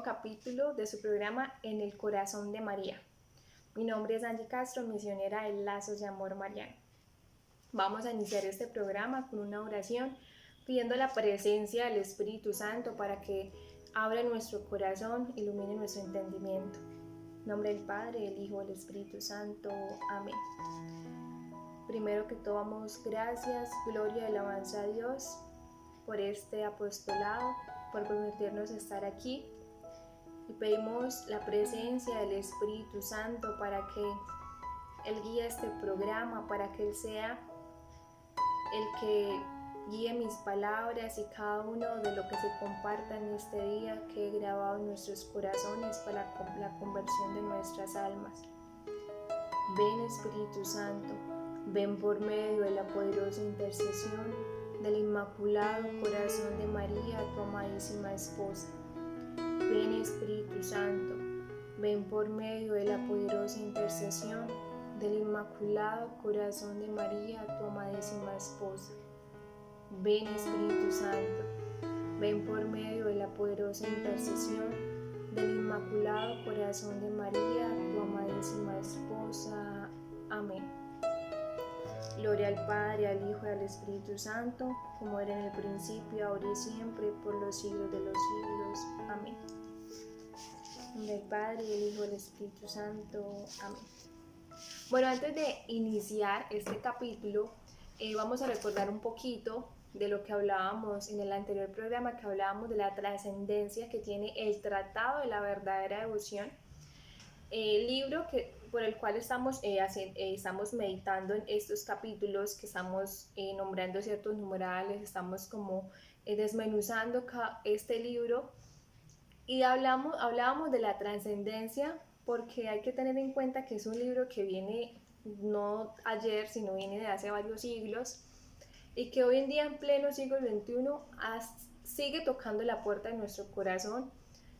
nuevo capítulo de su programa En el Corazón de María. Mi nombre es Angie Castro, misionera de Lazos de Amor Mariano. Vamos a iniciar este programa con una oración pidiendo la presencia del Espíritu Santo para que abra nuestro corazón, ilumine nuestro entendimiento. En nombre del Padre, del Hijo y del Espíritu Santo. Amén. Primero que todo damos gracias, gloria y alabanza a Dios por este apostolado, por permitirnos estar aquí, y pedimos la presencia del Espíritu Santo para que Él guíe este programa, para que Él sea el que guíe mis palabras y cada uno de lo que se comparta en este día que he grabado en nuestros corazones para la conversión de nuestras almas. Ven, Espíritu Santo, ven por medio de la poderosa intercesión del Inmaculado Corazón de María, tu amadísima esposa. Ven, Espíritu Santo, ven por medio de la poderosa intercesión del Inmaculado Corazón de María, tu amadísima esposa. Ven, Espíritu Santo, ven por medio de la poderosa intercesión del Inmaculado Corazón de María, tu amadísima esposa. Amén. Gloria al Padre, al Hijo y al Espíritu Santo, como era en el principio, ahora y siempre, por los siglos de los siglos. Amén. En nombre del Padre, del Hijo y del Espíritu Santo. Amén. Bueno, antes de iniciar este capítulo, vamos a recordar un poquito de lo que hablábamos en el anterior programa, que hablábamos de la trascendencia que tiene el Tratado de la Verdadera Devoción, el libro por el cual estamos meditando en estos capítulos, que estamos nombrando ciertos numerales, estamos como desmenuzando este libro, y hablábamos de la trascendencia, porque hay que tener en cuenta que es un libro que viene no ayer, sino viene de hace varios siglos, y que hoy en día, en pleno siglo XXI, sigue tocando la puerta de nuestro corazón,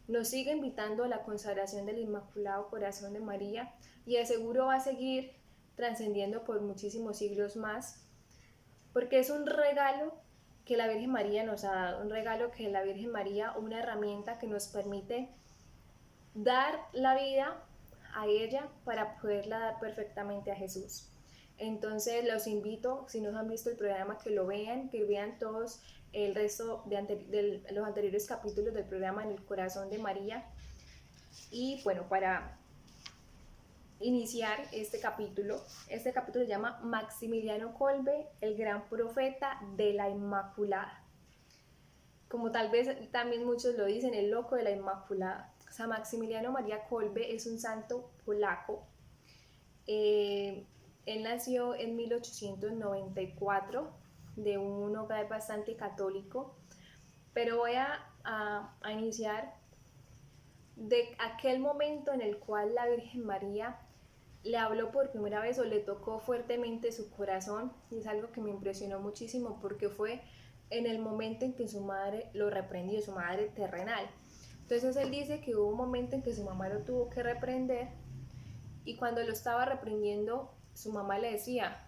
nos sigue invitando a la consagración del Inmaculado Corazón de María, y de seguro va a seguir trascendiendo por muchísimos siglos más, porque es un regalo que la Virgen María nos ha dado, un regalo que la Virgen María, una herramienta que nos permite dar la vida a ella para poderla dar perfectamente a Jesús. Entonces los invito, si no han visto el programa, que lo vean, que vean todos el resto de los anteriores capítulos del programa En el Corazón de María. Y bueno, para iniciar este capítulo se llama Maximiliano Kolbe, el gran profeta de la Inmaculada. Como tal vez también muchos lo dicen, el loco de la Inmaculada. San Maximiliano María Kolbe es un santo polaco. Él nació en 1894 de un hogar bastante católico, pero voy a iniciar de aquel momento en el cual la Virgen María le habló por primera vez o le tocó fuertemente su corazón, y es algo que me impresionó muchísimo porque fue en el momento en que su madre lo reprendió, su madre terrenal. Entonces él dice que hubo un momento en que su mamá lo tuvo que reprender, y cuando lo estaba reprendiendo, su mamá le decía: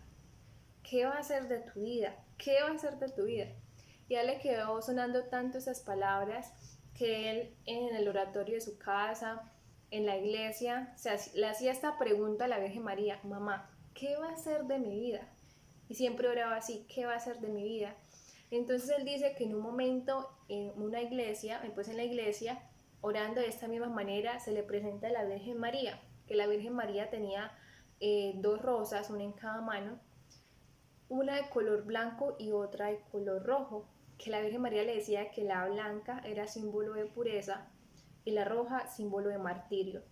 ¿qué va a hacer de tu vida? ¿Qué va a hacer de tu vida? Y a él le quedó sonando tanto esas palabras que él, en el oratorio de su casa, en la iglesia, le hacía esta pregunta a la Virgen María: mamá, ¿qué va a hacer de mi vida? Y siempre oraba así: ¿qué va a hacer de mi vida? Entonces él dice que en un momento en la iglesia, orando de esta misma manera, se le presenta a la Virgen María, que la Virgen María tenía dos rosas, una en cada mano, una de color blanco y otra de color rojo, que la Virgen María le decía que la blanca era símbolo de pureza y la roja símbolo de martirio.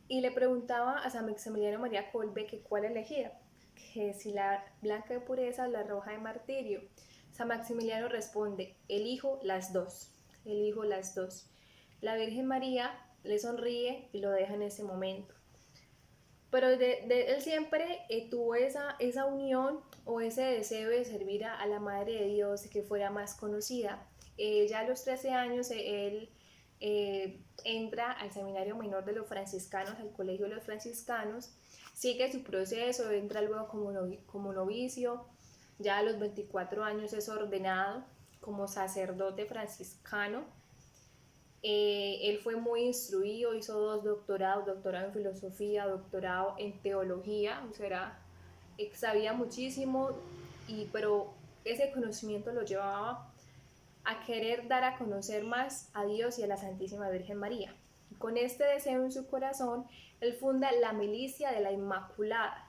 Y le preguntaba a San Maximiliano María Kolbe que cuál elegía, que si la blanca de pureza o la roja de martirio. San Maximiliano responde: elijo las dos, elijo las dos. La Virgen María le sonríe y lo deja en ese momento. Pero él siempre tuvo esa unión o ese deseo de servir a la Madre de Dios, de que fuera más conocida. Ya a los 13 años él entra al Seminario Menor de los Franciscanos, al Colegio de los Franciscanos, sigue su proceso, entra luego como novicio, ya a los 24 años es ordenado como sacerdote franciscano, Él fue muy instruido, hizo 2 doctorados, doctorado en filosofía, doctorado en teología, o sea, sabía muchísimo, pero ese conocimiento lo llevaba a querer dar a conocer más a Dios y a la Santísima Virgen María. Con este deseo en su corazón, él funda la Milicia de la Inmaculada.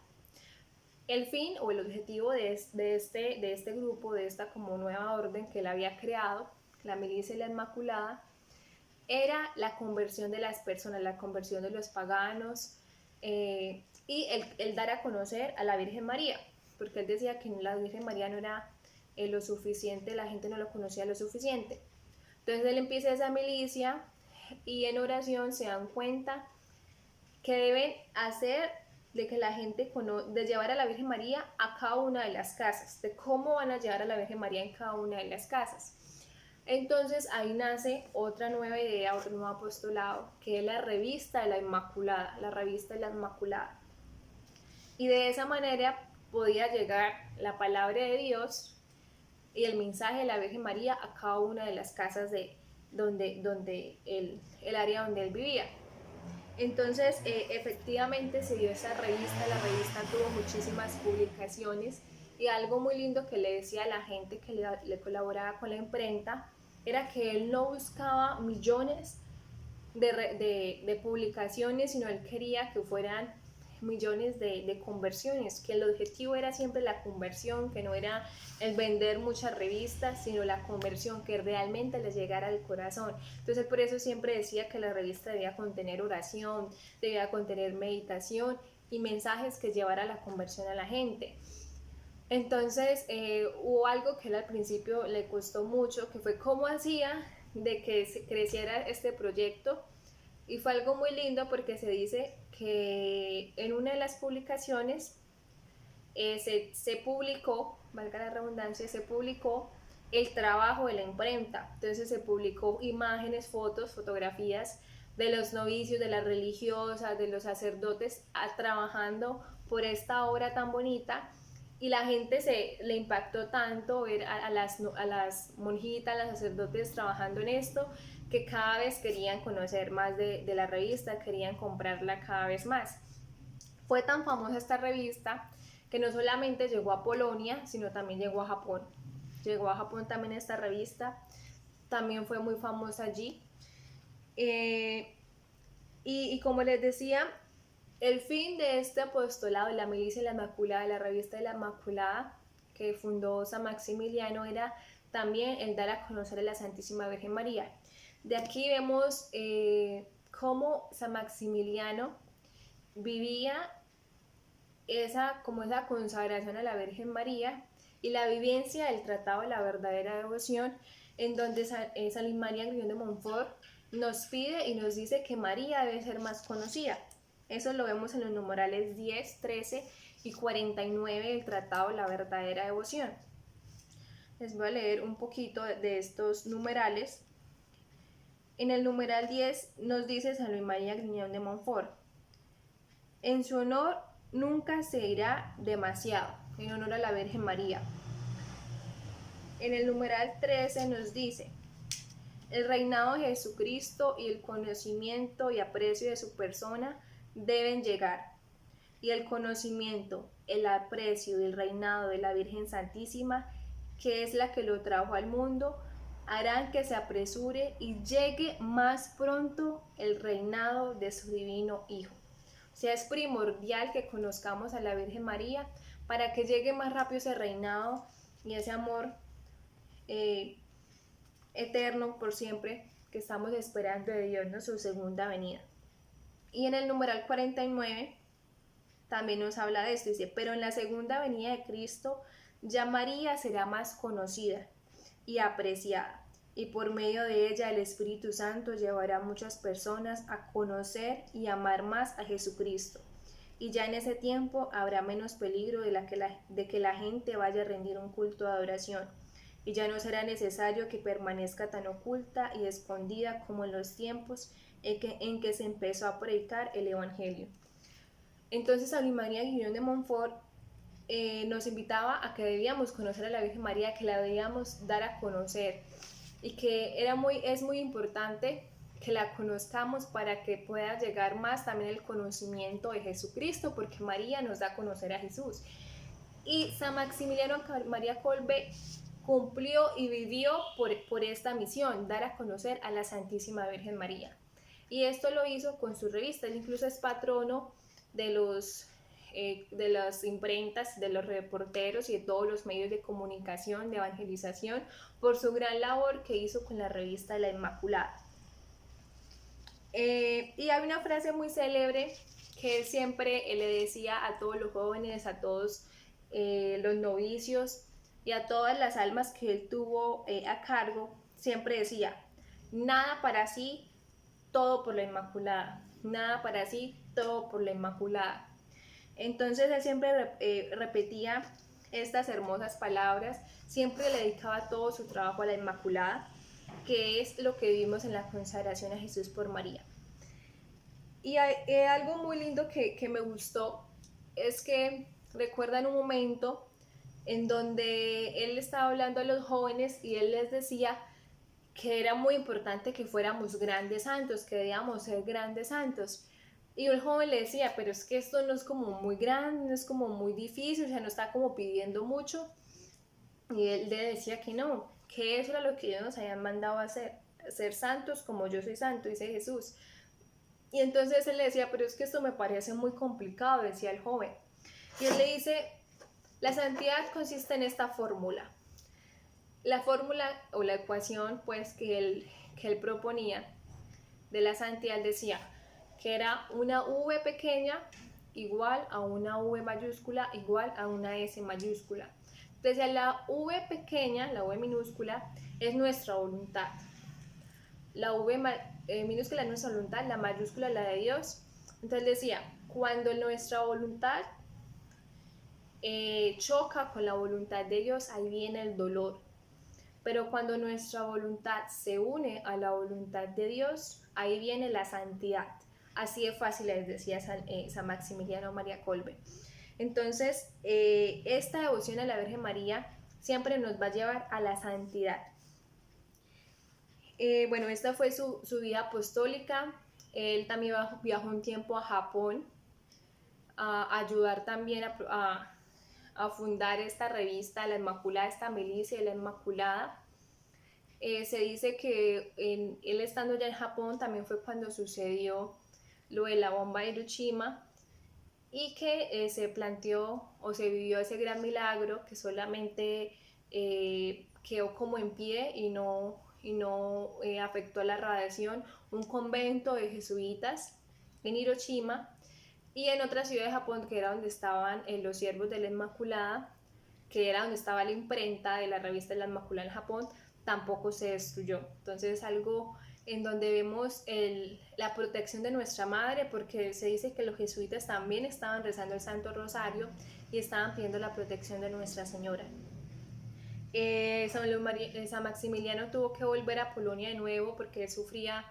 El fin o el objetivo de este grupo, de esta como nueva orden que él había creado, la Milicia de la Inmaculada, era la conversión de las personas, la conversión de los paganos, y el dar a conocer a la Virgen María, porque él decía que la Virgen María no era lo suficiente, la gente no lo conocía lo suficiente. Entonces él empieza esa milicia y en oración se dan cuenta que deben hacer de que la gente de llevar a la Virgen María a cada una de las casas, de cómo van a llevar a la Virgen María en cada una de las casas. Entonces ahí nace otra nueva idea, otro nuevo apostolado, que es la revista de la Inmaculada, la revista de la Inmaculada. Y de esa manera podía llegar la palabra de Dios y el mensaje de la Virgen María a cada una de las casas de el área donde él vivía. Entonces, efectivamente se dio esa revista, la revista tuvo muchísimas publicaciones y algo muy lindo que le decía a la gente que le colaboraba con la imprenta era que él no buscaba millones de publicaciones, sino él quería que fueran millones de conversiones, que el objetivo era siempre la conversión, que no era el vender muchas revistas, sino la conversión, que realmente les llegara al corazón. Entonces por eso siempre decía que la revista debía contener oración, debía contener meditación y mensajes que llevara la conversión a la gente. Entonces hubo algo que él al principio le costó mucho, que fue cómo hacía de que creciera este proyecto. Y fue algo muy lindo porque se dice que en una de las publicaciones se publicó, valga la redundancia, se publicó el trabajo de la imprenta. Entonces se publicó imágenes, fotos, fotografías de los novicios, de las religiosas, de los sacerdotes trabajando por esta obra tan bonita. Y la gente le impactó tanto ver a las monjitas, a los sacerdotes trabajando en esto, que cada vez querían conocer más de la revista, querían comprarla cada vez más. Fue tan famosa esta revista que no solamente llegó a Polonia, sino también llegó a Japón. Llegó a Japón también esta revista, también fue muy famosa allí. Y como les decía, el fin de este apostolado de la Milicia de la Inmaculada, de la revista de la Inmaculada, que fundó San Maximiliano, era también el dar a conocer a la Santísima Virgen María. De aquí vemos cómo San Maximiliano vivía esa consagración a la Virgen María y la vivencia del Tratado de la Verdadera Devoción, en donde San Luis María Griñón de Montfort nos pide y nos dice que María debe ser más conocida. Eso lo vemos en los numerales 10, 13 y 49 del Tratado de la Verdadera Devoción. Les voy a leer un poquito de estos numerales. En el numeral 10 nos dice San Luis María Griñón de Montfort: en su honor nunca se irá demasiado, en honor a la Virgen María. En el numeral 13 nos dice: el reinado de Jesucristo y el conocimiento y aprecio de su persona deben llegar, y el conocimiento, el aprecio y el reinado de la Virgen Santísima, que es la que lo trajo al mundo, harán que se apresure y llegue más pronto el reinado de su divino Hijo. O sea, es primordial que conozcamos a la Virgen María para que llegue más rápido ese reinado y ese amor eterno por siempre que estamos esperando de Dios, ¿no? Su segunda venida. Y en el numeral 49 también nos habla de esto, dice: pero en la segunda venida de Cristo ya María será más conocida y apreciada, y por medio de ella el Espíritu Santo llevará a muchas personas a conocer y amar más a Jesucristo. Y ya en ese tiempo habrá menos peligro de que la gente vaya a rendir un culto de adoración, y ya no será necesario que permanezca tan oculta y escondida como en los tiempos en que se empezó a predicar el Evangelio. Entonces San Luis María Griñón de Montfort nos invitaba a que debíamos conocer a la Virgen María, que la debíamos dar a conocer, y que es muy importante que la conozcamos para que pueda llegar más también el conocimiento de Jesucristo, porque María nos da a conocer a Jesús. Y San Maximiliano María Kolbe cumplió y vivió por esta misión, dar a conocer a la Santísima Virgen María. Y esto lo hizo con sus revistas, incluso es patrono de las imprentas, de los reporteros y de todos los medios de comunicación, de evangelización, por su gran labor que hizo con la revista La Inmaculada. Y hay una frase muy célebre que él siempre le decía a todos los jóvenes, a todos los novicios y a todas las almas que él tuvo a cargo, siempre decía: nada para sí, todo por la Inmaculada, nada para sí, todo por la Inmaculada. Entonces él siempre repetía estas hermosas palabras, siempre le dedicaba todo su trabajo a la Inmaculada, que es lo que vimos en la consagración a Jesús por María. Y algo muy lindo que me gustó es que recuerdan un momento en donde él estaba hablando a los jóvenes y él les decía que era muy importante que fuéramos grandes santos, que debíamos ser grandes santos. Y un joven le decía: pero es que esto no es como muy grande, no es como muy difícil, o sea, no está como pidiendo mucho. Y él le decía que no, que eso era lo que Dios nos habían mandado a hacer, ser santos como yo soy santo, dice Jesús. Y entonces él le decía: pero es que esto me parece muy complicado, decía el joven. Y él le dice: la santidad consiste en esta fórmula. La fórmula o la ecuación pues que él proponía de la santidad decía que era una V pequeña igual a una V mayúscula igual a una S mayúscula. Entonces la V pequeña, la V minúscula, es nuestra voluntad. La V minúscula es nuestra voluntad, la mayúscula es la de Dios. Entonces decía, cuando nuestra voluntad choca con la voluntad de Dios, ahí viene el dolor. Pero cuando nuestra voluntad se une a la voluntad de Dios, ahí viene la santidad. Así de fácil les decía San Maximiliano María Kolbe. Entonces, esta devoción a la Virgen María siempre nos va a llevar a la santidad. Bueno, esta fue su vida apostólica. Él también viajó un tiempo a Japón a ayudar también a fundar esta revista, La Inmaculada, esta milicia de la Inmaculada. Se dice que él estando ya en Japón también fue cuando sucedió lo de la bomba de Hiroshima y que se planteó o se vivió ese gran milagro que solamente quedó como en pie y no afectó a la radiación, un convento de jesuitas en Hiroshima. Y en otra ciudad de Japón, que era donde estaban los siervos de la Inmaculada, que era donde estaba la imprenta de la revista de la Inmaculada en Japón, tampoco se destruyó. Entonces es algo en donde vemos la protección de nuestra madre, porque se dice que los jesuitas también estaban rezando el Santo Rosario y estaban pidiendo la protección de Nuestra Señora. San Maximiliano tuvo que volver a Polonia de nuevo porque él sufría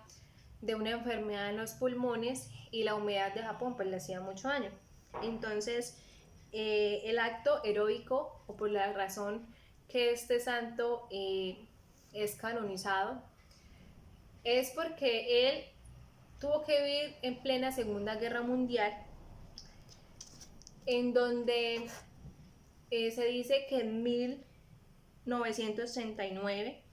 de una enfermedad en los pulmones y la humedad de Japón pues le hacía mucho daño. Entonces el acto heroico, o por la razón que este santo es canonizado, es porque él tuvo que vivir en plena Segunda Guerra Mundial, en donde se dice que en 1939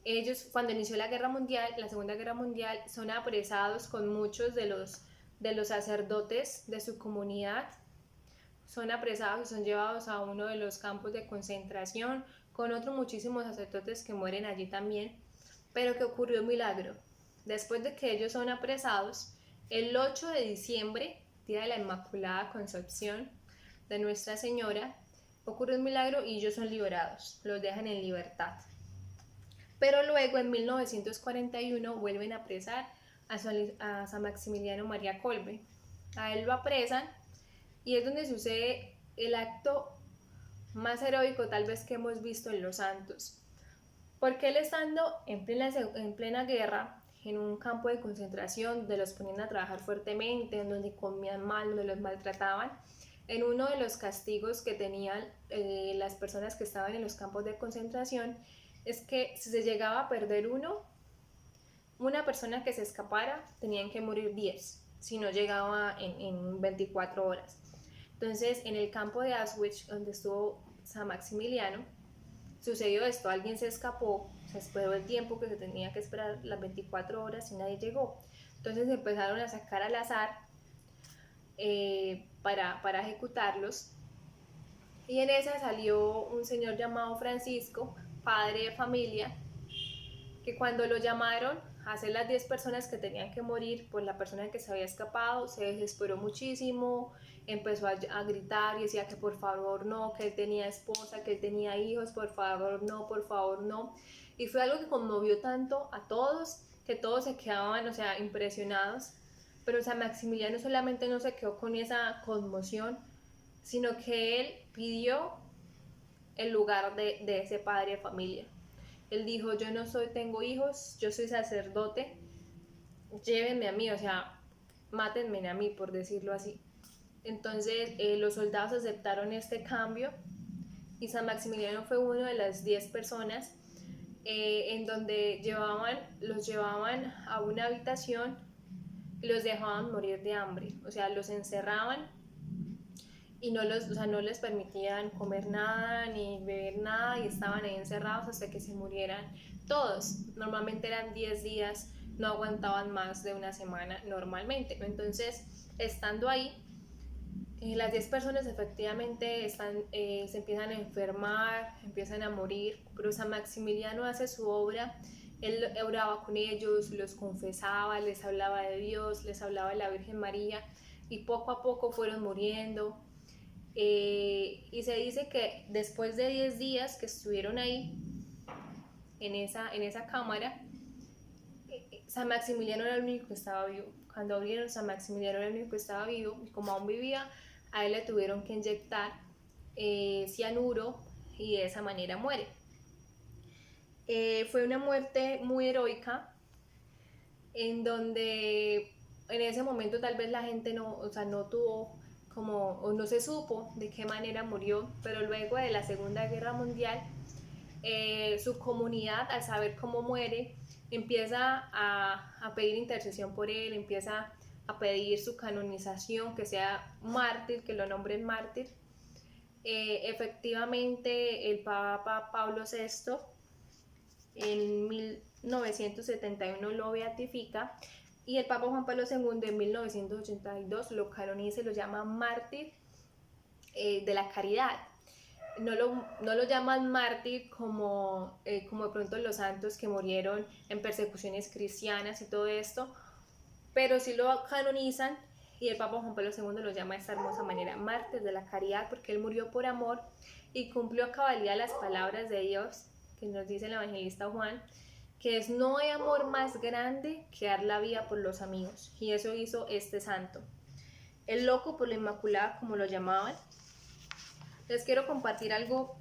ellos, cuando inició la guerra mundial, la Segunda Guerra Mundial, son apresados con muchos de los sacerdotes de su comunidad. Son apresados y son llevados a uno de los campos de concentración, con otros muchísimos sacerdotes que mueren allí también. Pero que ocurrió un milagro. Después de que ellos son apresados, el 8 de diciembre, día de la Inmaculada Concepción de Nuestra Señora, ocurre un milagro y ellos son liberados, los dejan en libertad. Pero luego en 1941 vuelven a apresar a San Maximiliano María Kolbe. A él lo apresan y es donde sucede el acto más heroico tal vez que hemos visto en los santos. Porque él estando en plena guerra, en un campo de concentración donde los ponían a trabajar fuertemente, en donde comían mal, donde los maltrataban, en uno de los castigos que tenían las personas que estaban en los campos de concentración, es que si se llegaba a perder uno, una persona que se escapara, tenían que morir 10 si no llegaba en 24 horas. Entonces, en el campo de Auschwitz, donde estuvo San Maximiliano, sucedió esto, alguien se escapó, se esperó el tiempo que se tenía que esperar, las 24 horas, y nadie llegó. Entonces empezaron a sacar al azar para ejecutarlos, y en esa salió un señor llamado Francisco, padre de familia, que cuando lo llamaron a hacer las 10 personas que tenían que morir por la persona que se había escapado, se desesperó muchísimo, empezó a gritar y decía que por favor no, que él tenía esposa, que él tenía hijos, por favor no, por favor no. Y fue algo que conmovió tanto a todos, que todos se quedaban, o sea, impresionados. Pero San Maximiliano solamente no se quedó con esa conmoción, sino que él pidió el lugar de ese padre de familia. Él dijo, yo no tengo hijos, yo soy sacerdote, llévenme a mí, o sea, mátenme a mí, por decirlo así. Entonces los soldados aceptaron este cambio y San Maximiliano fue uno de las 10 personas en donde los llevaban a una habitación y los dejaban morir de hambre, o sea, los encerraban y no les permitían comer nada ni beber nada, y estaban ahí encerrados hasta que se murieran todos. Normalmente eran 10 días, no aguantaban más de una semana normalmente. Entonces, estando ahí, las 10 personas efectivamente se empiezan a enfermar, empiezan a morir, pero San Maximiliano hace su obra. Él oraba con ellos, los confesaba, les hablaba de Dios, les hablaba de la Virgen María, y poco a poco fueron muriendo. Y se dice que después de 10 días que estuvieron ahí, en esa cámara, San Maximiliano era el único que estaba vivo. Cuando abrieron, San Maximiliano era el único que estaba vivo, y como aún vivía, a él le tuvieron que inyectar cianuro, y de esa manera muere. Fue una muerte muy heroica, en donde en ese momento tal vez la gente no tuvo o no se supo de qué manera murió, pero luego de la Segunda Guerra Mundial, su comunidad, al saber cómo muere, empieza a pedir intercesión por él, empieza a pedir su canonización, que sea mártir, que lo nombren mártir. Efectivamente, el Papa Pablo VI en 1971 lo beatifica, y el Papa Juan Pablo II en 1982 lo canoniza y lo llama mártir de la caridad. No lo llaman mártir como de pronto los santos que murieron en persecuciones cristianas y todo esto, pero sí lo canonizan, y el Papa Juan Pablo II lo llama de esta hermosa manera, mártir de la caridad, porque él murió por amor y cumplió a cabalidad las palabras de Dios que nos dice el evangelista Juan, que es: no hay amor más grande que dar la vida por los amigos. Y eso hizo este santo. El loco por la Inmaculada, como lo llamaban. Les quiero compartir algo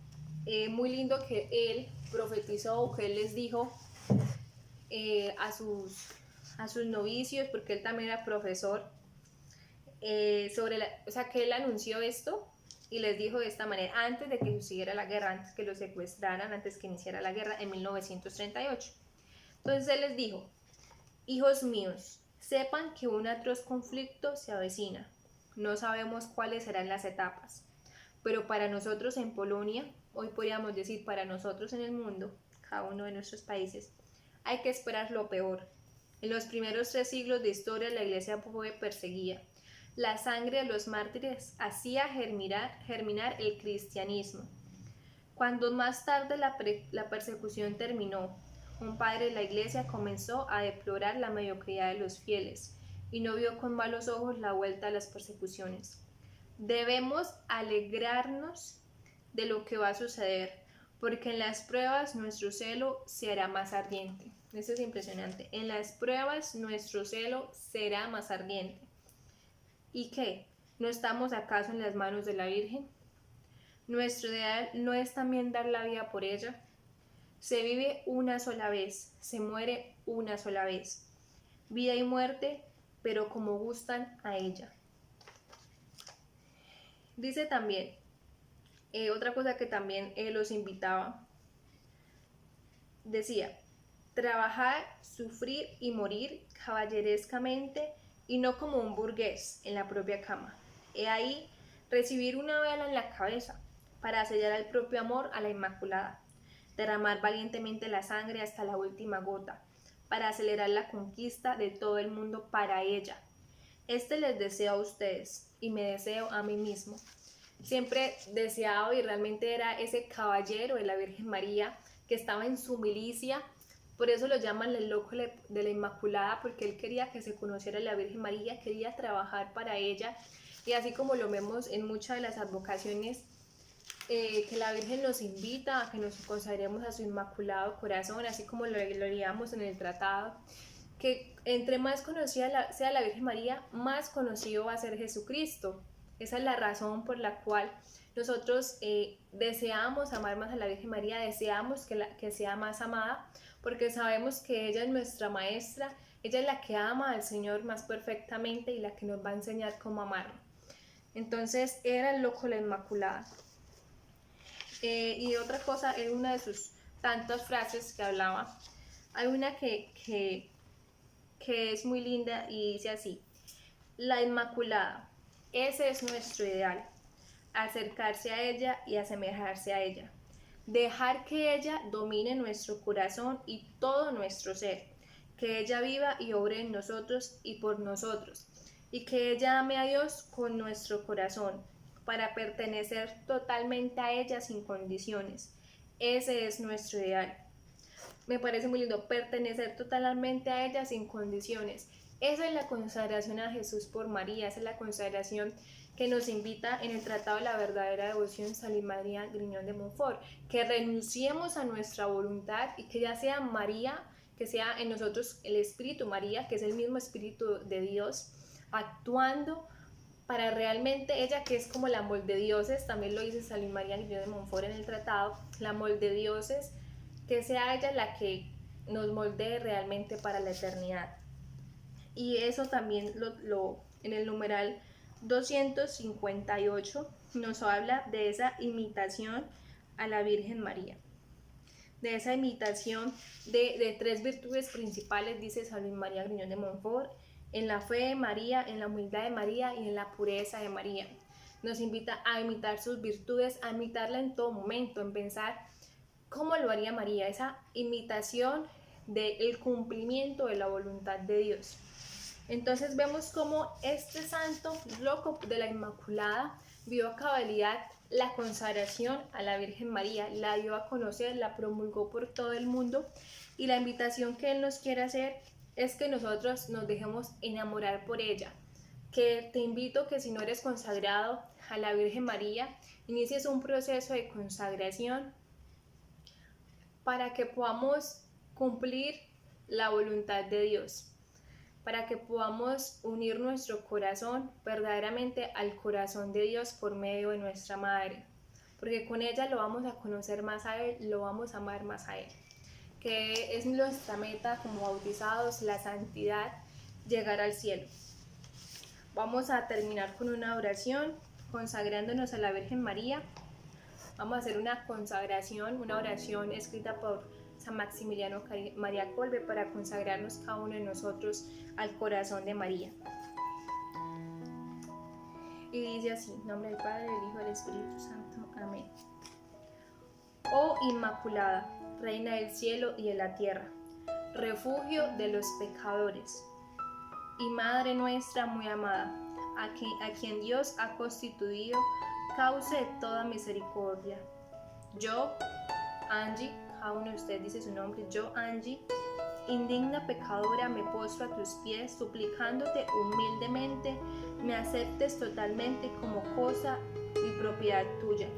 muy lindo que él profetizó, o que él les dijo a sus novicios, porque él también era profesor, que él anunció esto y les dijo de esta manera, antes de que sucediera la guerra, antes que los secuestraran, antes que iniciara la guerra en 1938. Entonces él les dijo: hijos míos, sepan que un atroz conflicto se avecina. No sabemos cuáles serán las etapas, pero para nosotros en Polonia, hoy podríamos decir para nosotros en el mundo, cada uno de nuestros países, hay que esperar lo peor. En los primeros 3 siglos de historia la Iglesia fue perseguida. La sangre de los mártires hacía germinar el cristianismo. Cuando más tarde la persecución terminó, un padre de la Iglesia comenzó a deplorar la mediocridad de los fieles y no vio con malos ojos la vuelta a las persecuciones. Debemos alegrarnos de lo que va a suceder, porque en las pruebas nuestro celo será más ardiente. Eso es impresionante. En las pruebas nuestro celo será más ardiente. ¿Y qué? ¿No estamos acaso en las manos de la Virgen? ¿Nuestro ideal no es también dar la vida por ella? Se vive una sola vez, se muere una sola vez. Vida y muerte, pero como gustan a ella. Dice también, otra cosa que también los invitaba, decía: trabajar, sufrir y morir caballerescamente y no como un burgués en la propia cama. He ahí recibir una vela en la cabeza para sellar el propio amor a la Inmaculada, derramar valientemente la sangre hasta la última gota, para acelerar la conquista de todo el mundo para ella. Les deseo a ustedes y me deseo a mí mismo. Siempre deseado y realmente era ese caballero de la Virgen María que estaba en su milicia. Por eso lo llaman el loco de la Inmaculada, porque él quería que se conociera la Virgen María, quería trabajar para ella. Y así como lo vemos en muchas de las advocaciones, que la Virgen nos invita a que nos consagremos a su Inmaculado Corazón, así como lo leíamos en el tratado, que entre más conocida sea la Virgen María, más conocido va a ser Jesucristo. Esa es la razón por la cual nosotros deseamos amar más a la Virgen María, deseamos que sea más amada, porque sabemos que ella es nuestra maestra, ella es la que ama al Señor más perfectamente y la que nos va a enseñar cómo amarlo. Entonces era el loco la Inmaculada. Y otra cosa, en una de sus tantas frases que hablaba, hay una que es muy linda y dice así: la Inmaculada, ese es nuestro ideal, acercarse a ella y asemejarse a ella, dejar que ella domine nuestro corazón y todo nuestro ser, que ella viva y obre en nosotros y por nosotros, y que ella ame a Dios con nuestro corazón, para pertenecer totalmente a ella sin condiciones. Ese es nuestro ideal. Me parece muy lindo, pertenecer totalmente a ella sin condiciones. Esa es la consagración a Jesús por María, esa es la consagración que nos invita en el Tratado de la Verdadera Devoción San Luis María Griñón de Montfort, que renunciemos a nuestra voluntad y que ya sea María, que sea en nosotros el Espíritu María, que es el mismo Espíritu de Dios, actuando para realmente ella, que es como la moldedioses, también lo dice San Luis María Griñón de Montfort en el tratado, la moldedioses, que sea ella la que nos moldee realmente para la eternidad. Y eso también en el numeral 258 nos habla de esa imitación a la Virgen María, de esa imitación de tres virtudes principales, dice San Luis María Griñón de Montfort: en la fe de María, en la humildad de María y en la pureza de María. Nos invita a imitar sus virtudes, a imitarla en todo momento, en pensar cómo lo haría María, esa imitación del cumplimiento de la voluntad de Dios. Entonces vemos cómo este santo loco de la Inmaculada vio a cabalidad la consagración a la Virgen María, la dio a conocer, la promulgó por todo el mundo, y la invitación que él nos quiere hacer es que nosotros nos dejemos enamorar por ella. Que te invito que si no eres consagrado a la Virgen María, inicies un proceso de consagración para que podamos cumplir la voluntad de Dios, para que podamos unir nuestro corazón verdaderamente al corazón de Dios por medio de nuestra Madre, porque con ella lo vamos a conocer más a Él, lo vamos a amar más a Él, que es nuestra meta como bautizados, la santidad, llegar al cielo. Vamos a terminar con una oración consagrándonos a la Virgen María. Vamos a hacer una consagración, una oración escrita por San Maximiliano María Kolbe para consagrarnos cada uno de nosotros al corazón de María. Y dice así: en nombre del Padre, del Hijo y del Espíritu Santo. Amén. Oh Inmaculada, Reina del cielo y de la tierra, refugio de los pecadores, y Madre nuestra muy amada, a quien Dios ha constituido causa de toda misericordia. Yo, Angie, cada uno de ustedes dice su nombre, yo, Angie, indigna pecadora, me postro a tus pies, suplicándote humildemente me aceptes totalmente como cosa y propiedad tuya,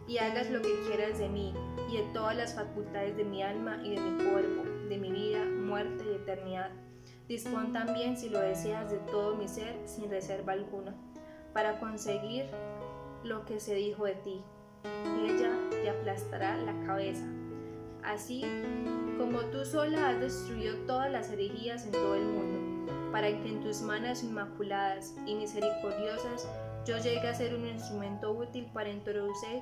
y hagas lo que quieras de mí y de todas las facultades de mi alma y de mi cuerpo, de mi vida, muerte y eternidad. Dispón también, si lo deseas, de todo mi ser sin reserva alguna, para conseguir lo que se dijo de ti. Ella te aplastará la cabeza. Así como tú sola has destruido todas las herejías en todo el mundo, para que en tus manos inmaculadas y misericordiosas yo llegue a ser un instrumento útil para introducir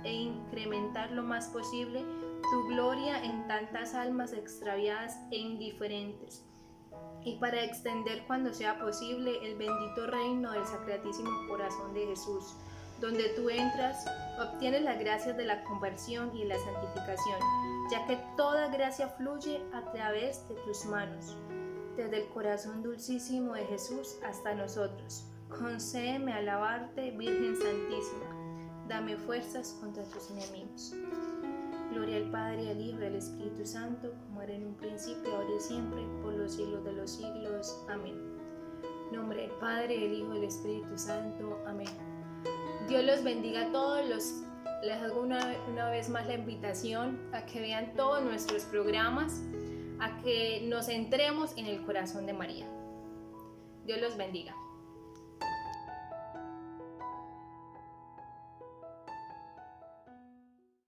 e incrementar lo más posible tu gloria en tantas almas extraviadas e indiferentes, y para extender cuando sea posible el bendito reino del Sacratísimo Corazón de Jesús, donde tú entras, obtienes las gracias de la conversión y de la santificación, ya que toda gracia fluye a través de tus manos. Desde el corazón dulcísimo de Jesús hasta nosotros, concédeme alabarte, Virgen Santísima. Dame fuerzas contra tus enemigos. Gloria al Padre, al Hijo y al Espíritu Santo, como era en un principio, ahora y siempre, por los siglos de los siglos. Amén. En nombre del Padre, del Hijo y del Espíritu Santo. Amén. Dios los bendiga a todos. Les hago una vez más la invitación a que vean todos nuestros programas, a que nos centremos en el corazón de María. Dios los bendiga.